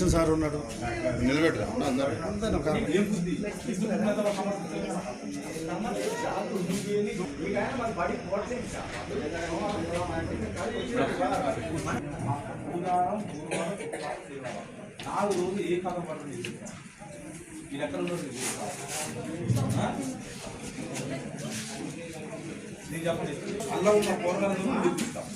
Sudarshan sir ఉన్నాడు, నిలబెట్టరా అందరూ ఏ కాలం పడుతుంది ఇది ఎక్కడ ఉన్నది నేను చెప్పండి అలా ఉన్న పోరాటాలను చూపిస్తాం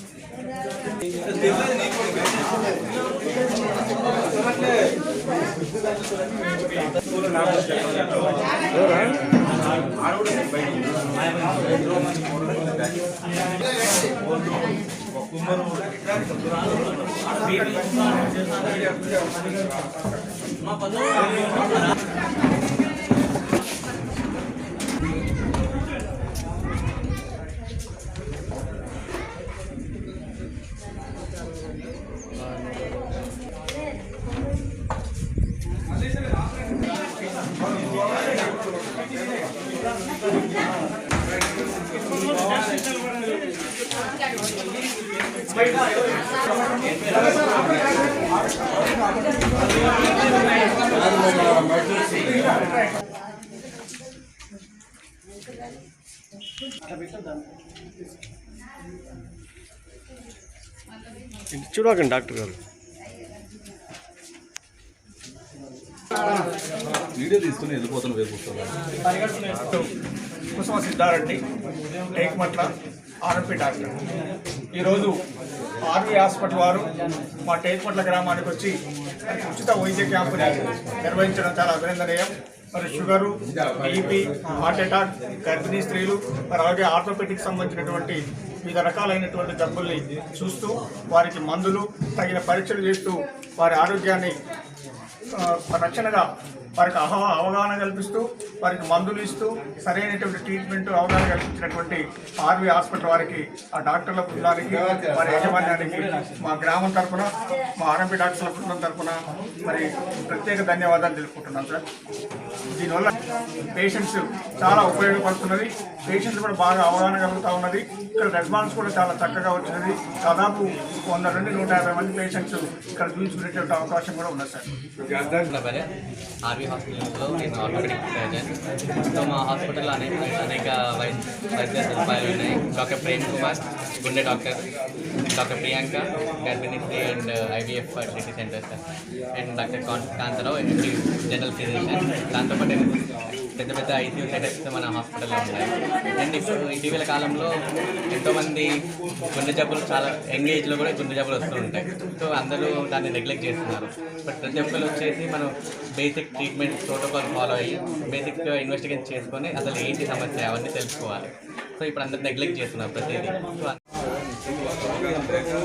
చూడకండి డాక్టర్ గారు వీడియో తీసుకుని వెళ్ళిపోతున్న వేపుతారు. కుసుమ సిద్ధారెడ్డి, టేక్మట్ల ఆర్ఎంపీ డాక్టర్. ఈరోజు ఆర్వీ హాస్పిటల్ వారు మా టేక్మట్ల గ్రామానికి వచ్చి ఉచిత వైద్య క్యాంపుని నిర్వహించడం చాలా అభినందనీయం. మరి షుగరు, బీపీ, హార్ట్ అటాక్, గర్భిణీ స్త్రీలు, మరి అలాగే ఆర్థోపెటిక్ సంబంధించినటువంటి వివిధ రకాలైనటువంటి జబ్బుల్ని చూస్తూ వారికి మందులు, తగిన పరీక్షలు చేస్తూ వారి ఆరోగ్యాన్ని రక్షణగా వారికి అవగాహన కల్పిస్తూ వారికి మందులు ఇస్తూ సరైనటువంటి ట్రీట్మెంట్ అవగాహన కల్పించినటువంటి ఆర్వీ హాస్పిటల్ వారికి, ఆ డాక్టర్ల బృందానికి, వారి యాజమాన్యానికి మా గ్రామం తరఫున, మా ఆర్ఎంపీ డాక్టర్ల బృందం తరఫున మరి ప్రత్యేక ధన్యవాదాలు తెలుపుకుంటున్నాం సార్. దీనివల్ల పేషెంట్స్ చాలా ఉపయోగపడుతున్నది, పేషెంట్స్ కూడా బాగా అవగాహన కలుగుతూ ఉన్నది. ఇక్కడ రెస్పాన్స్ కూడా చాలా చక్కగా వచ్చినది. దాదాపు 100 నుండి 150 మంది పేషెంట్స్ ఇక్కడ చూపించుకునేటువంటి అవకాశం కూడా ఉన్నది సార్. ఆర్వీ హాస్పిటల్లో నేను ఆర్థోపెడిక్ సర్జన్. సో మా హాస్పిటల్లో అనేక వైద్య సదుపాయాలు ఉన్నాయి. డాక్టర్ ప్రేమ్ కుమార్ గుండె డాక్టర్, డాక్టర్ ప్రియాంక గర్భిణీ and IVF fertility centre sir, and doctor Kantharao general physician. దాంతోపాటు పెద్ద పెద్ద ఐసీయూ సెటప్స్ మన హాస్పిటల్లో ఉన్నాయి. అండ్ ఇప్పుడు ఇటీవల కాలంలో ఎంతోమంది గుండె జబ్బులు, చాలా యంగ్ ఏజ్లో కూడా గుండె జబ్బులు వస్తూ ఉంటాయి. సో అందరూ దాన్ని నెగ్లెక్ట్ చేస్తున్నారు. బట్ ప్రతి ఒక్కరు వచ్చేసి మనం బేసిక్ ట్రీట్మెంట్ ప్రోటోకాల్ ఫాలో అయ్యి బేసిక్ ఇన్వెస్టిగేషన్ చేసుకొని అసలు ఏంటి సమస్య అవన్నీ తెలుసుకోవాలి. సో ఇప్పుడు అందరు నెగ్లెక్ట్ చేస్తున్నారు ప్రతిదీ. సో